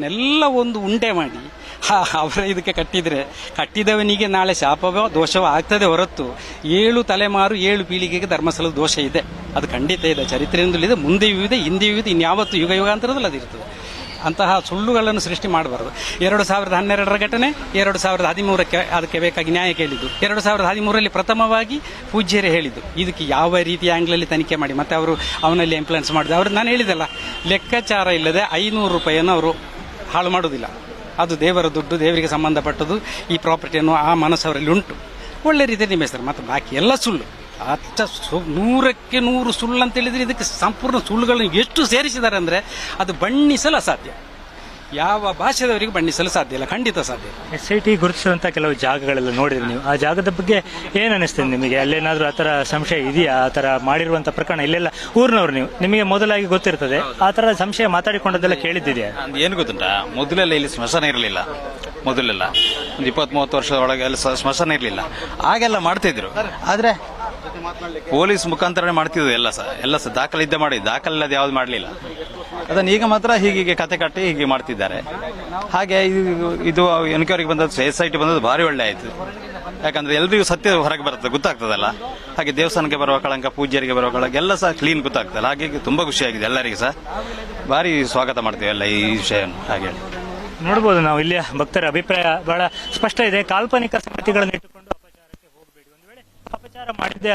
ಎಲ್ಲ ಒಂದು ಉಂಡೆ ಮಾಡಿ ಅವರ ಇದಕ್ಕೆ ಕಟ್ಟಿದವನಿಗೆ ನಾಳೆ ಶಾಪವೋ ದೋಷವೋ ಆಗ್ತದೆ ಹೊರತು 7 ತಲೆಮಾರು 7 ಪೀಳಿಗೆಗೆ ಧರ್ಮಸ್ಥಳದ ದೋಷ ಇದೆ. ಅದು ಖಂಡಿತ ಇದೆ, ಚರಿತ್ರೆಯಿಂದಲೂ ಇದೆ, ಮುಂದೆಯೂ ಇದೆ, ಹಿಂದೆಯೂ ಇದೆ, ಇನ್ಯಾವತ್ತು ಯುಗ ಯುಗಾಂತರದಲ್ಲಿ ಅದಿರ್ತದೆ. ಅಂತಹ ಸುಳ್ಳುಗಳನ್ನು ಸೃಷ್ಟಿ ಮಾಡಬಾರ್ದು. 2012ರ ಘಟನೆ 2013ಕ್ಕೆ ಅದಕ್ಕೆ ಬೇಕಾಗಿ ನ್ಯಾಯ ಕೇಳಿದ್ದು. 2013ರಲ್ಲಿ ಪ್ರಥಮವಾಗಿ ಪೂಜ್ಯರೇ ಹೇಳಿದ್ದು ಇದಕ್ಕೆ ಯಾವ ರೀತಿಯ ಆಂಗ್ಲಲ್ಲಿ ತನಿಖೆ ಮಾಡಿ ಮತ್ತೆ ಅವರು ಅವನಲ್ಲಿ ಇನ್ಫ್ಲುಯೆನ್ಸ್ ಮಾಡಿದ್ರು. ಅವರು ನಾನು ಹೇಳಿದಲ್ಲ, ಲೆಕ್ಕಾಚಾರ ಇಲ್ಲದೆ 500 ರೂಪಾಯಿಯನ್ನು ಅವರು ಹಾಳು ಮಾಡುವುದಿಲ್ಲ. ಅದು ದೇವರ ದುಡ್ಡು, ದೇವರಿಗೆ ಸಂಬಂಧಪಟ್ಟದ್ದು. ಈ ಪ್ರಾಪರ್ಟಿಯನ್ನು ಆ ಮನಸ್ಸು ಅವರಲ್ಲಿ ಉಂಟು, ಒಳ್ಳೆ ರೀತಿಯಲ್ಲಿ ನಿಭಾಯಿಸ್ತಾರೆ. ಮತ್ತು ಬಾಕಿ ಎಲ್ಲ ಸುಳ್ಳು, ಅಷ್ಟ 100ಕ್ಕೆ 100 ಸುಳ್ಳು ಅಂತ ಹೇಳಿದ್ರೆ ಇದಕ್ಕೆ ಸಂಪೂರ್ಣ ಸುಳ್ಳುಗಳನ್ನು ಎಷ್ಟು ಸೇರಿಸಿದ್ದಾರೆ ಅಂದರೆ ಅದು ಬಣ್ಣಿಸಲು ಅಸಾಧ್ಯ. ಯಾವ ಭಾಷೆದವರಿಗೂ ಬಣ್ಣಿಸಲು ಸಾಧ್ಯ ಇಲ್ಲ, ಖಂಡಿತ ಸಾಧ್ಯ ಇಲ್ಲ. SIT ಗುರುತಿಸುವಂತ ಕೆಲವು ಜಾಗಗಳೆಲ್ಲ ನೋಡಿದ್ರೆ ನೀವು ಆ ಜಾಗದ ಬಗ್ಗೆ ಏನ್ ಅನಿಸ್ತದೆ ನಿಮಗೆ? ಅಲ್ಲೇನಾದ್ರೂ ಆ ಥರ ಸಂಶಯ ಇದೆಯಾ? ಆ ಥರ ಮಾಡಿರುವಂತ ಪ್ರಕರಣ ಇಲ್ಲೆಲ್ಲ ಊರಿನವ್ರು ನೀವು ನಿಮಗೆ ಮೊದಲಾಗಿ ಗೊತ್ತಿರ್ತದೆ, ಆ ಥರ ಸಂಶಯ ಮಾತಾಡಿಕೊಂಡದೆಲ್ಲ ಕೇಳಿದ್ದಿದೆಯಾ? ಏನು ಗೊತ್ತುಂಟಾ, ಮೊದಲೆಲ್ಲ ಇಲ್ಲಿ ಸ್ಮಶಾನ ಇರಲಿಲ್ಲ. ಮೊದಲೆಲ್ಲ ಒಂದು 20-30 ವರ್ಷದ ಒಳಗೆ ಎಲ್ಲ ಸ್ಮಶಾನ ಇರಲಿಲ್ಲ. ಆಗೆಲ್ಲ ಮಾಡ್ತಿದ್ರು, ಆದ್ರೆ ಪೊಲೀಸ್ ಮುಖಾಂತರನೇ ಮಾಡ್ತಿದ್ರು. ಎಲ್ಲ ಸಹ ದಾಖಲಿಲ್ಲದೆ ಯಾವ್ದು ಮಾಡಲಿಲ್ಲ. ಅದನ್ನು ಈಗ ಮಾತ್ರ ಹೀಗೆ ಕತೆ ಕಟ್ಟಿ ಹೀಗೆ ಮಾಡ್ತಿದ್ದಾರೆ. ಹಾಗೆ ಇದು ಎನ್ಕ್ವೈರಿಗೆ ಬಂದದ್ದು, SIT ಬಂದದ್ದು ಭಾರಿ ಒಳ್ಳೆ ಆಯ್ತು. ಯಾಕಂದ್ರೆ ಎಲ್ರಿಗೂ ಸತ್ಯ ಹೊರಗೆ ಬರ್ತದೆ, ಗೊತ್ತಾಗ್ತದಲ್ಲ. ಹಾಗೆ ದೇವಸ್ಥಾನಕ್ಕೆ ಬರುವ ಕಳಂಕ, ಪೂಜ್ಯರಿಗೆ ಬರುವ ಕಳಂಕ ಎಲ್ಲ ಸಹ ಕ್ಲೀನ್ ಗೊತ್ತಾಗ್ತದಲ್ಲ. ಹಾಗೆ ತುಂಬಾ ಖುಷಿಯಾಗಿದೆ, ಎಲ್ಲರಿಗೂ ಸಹ ಭಾರಿ ಸ್ವಾಗತ ಮಾಡ್ತೀವಿ ಎಲ್ಲ ಈ ವಿಷಯವನ್ನು. ಹಾಗೆ ನೋಡಬಹುದು ನಾವು ಇಲ್ಲಿಯ ಭಕ್ತರ ಅಭಿಪ್ರಾಯ ಬಹಳ ಸ್ಪಷ್ಟ ಇದೆ. ಕಾಲ್ಪನಿಕ ಸಂಗತಿಗಳನ್ನು ಇಟ್ಟುಕೊಂಡು ಅಪಚಾರಕ್ಕೆ ಹೋಗಬೇಡಿ. ಒಂದು ವೇಳೆ ಅಪಚಾರ ಮಾಡಿದ್ದೇ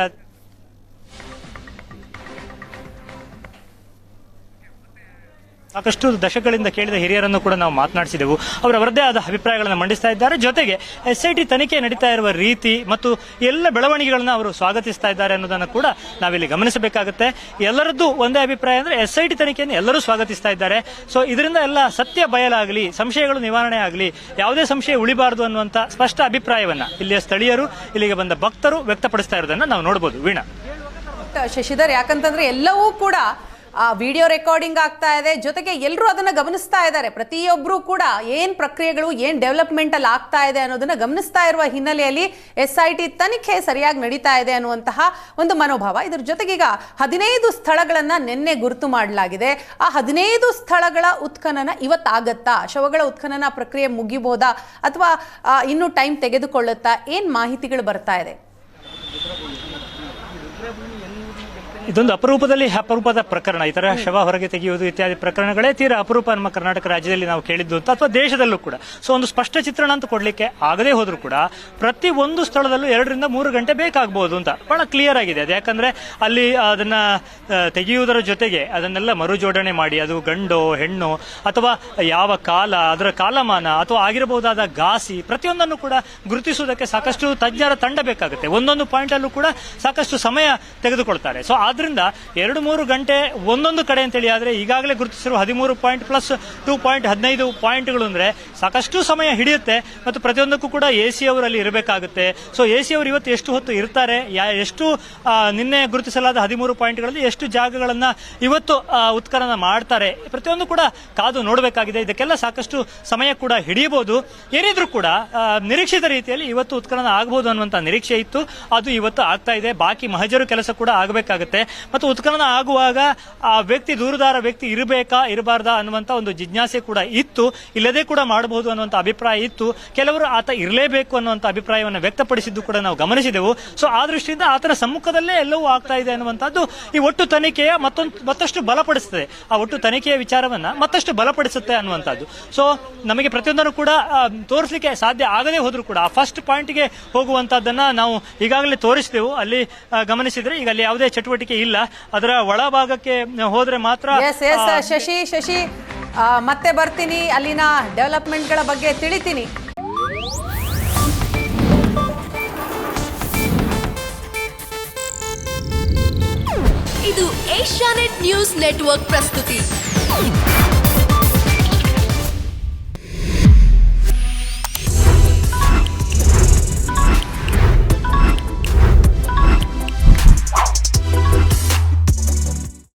ಸಾಕಷ್ಟು ದಶಕಗಳಿಂದ ಕೇಳಿದ ಹಿರಿಯರನ್ನು ಕೂಡ ನಾವು ಮಾತನಾಡಿಸಿದೆವು. ಅವರವರದ್ದೇ ಆದ ಅಭಿಪ್ರಾಯಗಳನ್ನು ಮಂಡಿಸ್ತಾ ಇದ್ದಾರೆ. ಜೊತೆಗೆ SIT ತನಿಖೆ ನಡೀತಾ ಇರುವ ರೀತಿ ಮತ್ತು ಎಲ್ಲ ಬೆಳವಣಿಗೆಗಳನ್ನ ಅವರು ಸ್ವಾಗತಿಸ್ತಾ ಇದ್ದಾರೆ ಅನ್ನೋದನ್ನು ಕೂಡ ನಾವಿಲ್ಲಿ ಗಮನಿಸಬೇಕಾಗುತ್ತೆ. ಎಲ್ಲರದ್ದು ಒಂದೇ ಅಭಿಪ್ರಾಯ ಅಂದ್ರೆ SIT ತನಿಖೆಯನ್ನು ಎಲ್ಲರೂ ಸ್ವಾಗತಿಸ್ತಾ ಇದ್ದಾರೆ. ಸೊ ಇದರಿಂದ ಎಲ್ಲ ಸತ್ಯ ಬಯಲಾಗಲಿ, ಸಂಶಯಗಳು ನಿವಾರಣೆ ಆಗಲಿ, ಯಾವುದೇ ಸಂಶಯ ಉಳಿಬಾರದು ಅನ್ನುವಂತ ಸ್ಪಷ್ಟ ಅಭಿಪ್ರಾಯವನ್ನ ಇಲ್ಲಿಯ ಸ್ಥಳೀಯರು, ಇಲ್ಲಿಗೆ ಬಂದ ಭಕ್ತರು ವ್ಯಕ್ತಪಡಿಸ್ತಾ ಇರೋದನ್ನ ನಾವು ನೋಡಬಹುದು. ವೀಣಾ, ಶಶಿಧರ್, ಯಾಕಂತಂದ್ರೆ ಎಲ್ಲವೂ ಕೂಡ ವಿಡಿಯೋ ರೆಕಾರ್ಡಿಂಗ್ ಆಗ್ತಾ ಇದೆ, ಜೊತೆಗೆ ಎಲ್ಲರೂ ಅದನ್ನ ಗಮನಿಸ್ತಾ ಇದ್ದಾರೆ. ಪ್ರತಿಯೊಬ್ಬರು ಕೂಡ ಏನ್ ಪ್ರಕ್ರಿಯೆಗಳು, ಏನ್ ಡೆವಲಪ್ಮೆಂಟ್ ಅಲ್ಲಿ ಆಗ್ತಾ ಇದೆ ಅನ್ನೋದನ್ನ ಗಮನಿಸ್ತಾ ಇರುವ ಹಿನ್ನೆಲೆಯಲ್ಲಿ SIT ತನಿಖೆ ಸರಿಯಾಗಿ ನಡೀತಾ ಇದೆ ಅನ್ನುವಂತಹ ಒಂದು ಮನೋಭಾವ. ಇದ್ರ ಜೊತೆಗೀಗ 15 ಸ್ಥಳಗಳನ್ನ ನಿನ್ನೆ ಗುರುತು ಮಾಡಲಾಗಿದೆ. ಆ 15 ಸ್ಥಳಗಳ ಉತ್ಖನನ ಇವತ್ತಾಗತ್ತಾ? ಶವಗಳ ಉತ್ಖನನ ಪ್ರಕ್ರಿಯೆ ಮುಗಿಬಹುದಾ ಅಥವಾ ಇನ್ನೂ ಟೈಮ್ ತೆಗೆದುಕೊಳ್ಳುತ್ತಾ? ಏನ್ ಮಾಹಿತಿಗಳು ಬರ್ತಾ ಇದೆ? ಇದೊಂದು ಅಪರೂಪದ ಪ್ರಕರಣ. ಈ ತರ ಶವ ಹೊರಗೆ ತೆಗೆಯುವುದು ಇತ್ಯಾದಿ ಪ್ರಕರಣಗಳೇ ತೀರಾ ಅಪರೂಪ ನಮ್ಮ ಕರ್ನಾಟಕ ರಾಜ್ಯದಲ್ಲಿ ನಾವು ಕೇಳಿದ್ದು ಅಂತ, ಅಥವಾ ದೇಶದಲ್ಲೂ ಕೂಡ. ಸೊ ಒಂದು ಸ್ಪಷ್ಟ ಚಿತ್ರಣ ಅಂತ ಕೊಡ್ಲಿಕ್ಕೆ ಆಗದೇ ಹೋದ್ರೂ ಕೂಡ ಪ್ರತಿ ಒಂದು ಸ್ಥಳದಲ್ಲೂ 2 ರಿಂದ 3 ಗಂಟೆ ಬೇಕಾಗಬಹುದು ಅಂತ ಬಹಳ ಕ್ಲಿಯರ್ ಆಗಿದೆ. ಅದು ಯಾಕಂದ್ರೆ ಅಲ್ಲಿ ಅದನ್ನ ತೆಗೆಯುವುದರ ಜೊತೆಗೆ ಅದನ್ನೆಲ್ಲ ಮರುಜೋಡಣೆ ಮಾಡಿ, ಅದು ಗಂಡೋ ಹೆಣ್ಣು ಅಥವಾ ಯಾವ ಕಾಲ, ಅದರ ಕಾಲಮಾನ ಅಥವಾ ಆಗಿರಬಹುದಾದ ಘಾಸಿ, ಪ್ರತಿಯೊಂದನ್ನು ಕೂಡ ಗುರುತಿಸುವುದಕ್ಕೆ ಸಾಕಷ್ಟು ತಜ್ಞರ ತಂಡ ಬೇಕಾಗುತ್ತೆ. ಒಂದೊಂದು ಪಾಯಿಂಟ್ ಅಲ್ಲೂ ಕೂಡ ಸಾಕಷ್ಟು ಸಮಯ ತೆಗೆದುಕೊಳ್ತಾರೆ. ಸೊ ಆದ್ರಿಂದ 2-3 ಗಂಟೆ ಒಂದೊಂದು ಕಡೆ ಅಂತೇಳಿ ಆದ್ರೆ ಈಗಾಗಲೇ ಗುರುತಿಸಿರುವ 13 ಪಾಯಿಂಟ್ ಪ್ಲಸ್ 2 ಪಾಯಿಂಟ್ 15 ಪಾಯಿಂಟ್ಗಳು ಅಂದ್ರೆ ಸಾಕಷ್ಟು ಸಮಯ ಹಿಡಿಯುತ್ತೆ. ಮತ್ತು ಪ್ರತಿಯೊಂದಕ್ಕೂ ಕೂಡ AC ಅವರಲ್ಲಿ ಇರಬೇಕಾಗುತ್ತೆ. ಸೊ AC ಅವರು ಇವತ್ತು ಎಷ್ಟು ಹೊತ್ತು ಇರ್ತಾರೆ, ಎಷ್ಟು ನಿನ್ನೆ ಗುರುತಿಸಲಾದ 13 ಪಾಯಿಂಟ್ಗಳಲ್ಲಿ ಎಷ್ಟು ಜಾಗಗಳನ್ನ ಇವತ್ತು ಉತ್ಖನನ ಮಾಡ್ತಾರೆ, ಪ್ರತಿಯೊಂದು ಕೂಡ ಕಾದು ನೋಡಬೇಕಾಗಿದೆ. ಇದಕ್ಕೆಲ್ಲ ಸಾಕಷ್ಟು ಸಮಯ ಕೂಡ ಹಿಡಿಯಬಹುದು. ಏನಿದ್ರು ಕೂಡ ನಿರೀಕ್ಷಿತ ರೀತಿಯಲ್ಲಿ ಇವತ್ತು ಉತ್ಖನನ ಆಗಬಹುದು ಅನ್ನುವಂತ ನಿರೀಕ್ಷೆ ಇತ್ತು. ಅದು ಇವತ್ತು ಆಗ್ತಾ ಇದೆ. ಬಾಕಿ ಮಹಜರು ಕೆಲಸ ಕೂಡ ಆಗಬೇಕಾಗುತ್ತೆ. ಮತ್ತು ಉತ್ಖನನ ಆಗುವಾಗ ಆ ವ್ಯಕ್ತಿ, ದೂರುದಾರ ವ್ಯಕ್ತಿ ಇರಬೇಕಾ ಇರಬಾರ್ದಾ ಅನ್ನುವಂತ ಒಂದು ಜಿಜ್ಞಾಸೆ ಕೂಡ ಇತ್ತು. ಇಲ್ಲದೆ ಕೂಡ ಮಾಡಬಹುದು ಅನ್ನುವಂತ ಅಭಿಪ್ರಾಯ ಇತ್ತು. ಕೆಲವರು ಆತ ಇರಲೇಬೇಕು ಅನ್ನುವಂತ ಅಭಿಪ್ರಾಯವನ್ನು ವ್ಯಕ್ತಪಡಿಸಿದ್ದು ಕೂಡ ನಾವು ಗಮನಿಸಿದೆವು. ಸೊ ಆ ದೃಷ್ಟಿಯಿಂದ ಆತನ ಸಮ್ಮುಖದಲ್ಲೇ ಎಲ್ಲವೂ ಆಗ್ತಾ ಇದೆ ಅನ್ನುವಂಥದ್ದು ಈ ಒಟ್ಟು ತನಿಖೆಯ ಮತ್ತಷ್ಟು ಬಲಪಡಿಸುತ್ತದೆ. ಆ ಒಟ್ಟು ತನಿಖೆಯ ವಿಚಾರವನ್ನ ಮತ್ತಷ್ಟು ಬಲಪಡಿಸುತ್ತೆ ಅನ್ನುವಂಥದ್ದು. ಸೊ ನಮಗೆ ಪ್ರತಿಯೊಂದನ್ನು ಕೂಡ ತೋರಿಸಲಿಕ್ಕೆ ಸಾಧ್ಯ ಆಗದೇ ಹೋದ್ರೂ ಕೂಡ ಆ ಫಸ್ಟ್ ಪಾಯಿಂಟ್ಗೆ ಹೋಗುವಂತದ್ದನ್ನ ನಾವು ಈಗಾಗಲೇ ತೋರಿಸಿದೆವು. ಅಲ್ಲಿ ಗಮನಿಸಿದ್ರೆ ಈಗ ಅಲ್ಲಿ ಯಾವುದೇ ಚಟುವಟಿಕೆ ಇಲ್ಲ. ಅದರ ಒಳಭಾಗಕ್ಕೆ ಹೋದ್ರೆ ಮಾತ್ರ. ಶಶಿ ಮತ್ತೆ ಬರ್ತೀನಿ, ಅಲ್ಲಿನ ಡೆವಲಪ್ಮೆಂಟ್ಗಳ ಬಗ್ಗೆ ತಿಳಿತೀನಿ. ಇದು ಏಷ್ಯಾನೆಟ್ ನ್ಯೂಸ್ ನೆಟ್ವರ್ಕ್ ಪ್ರಸ್ತುತಿ.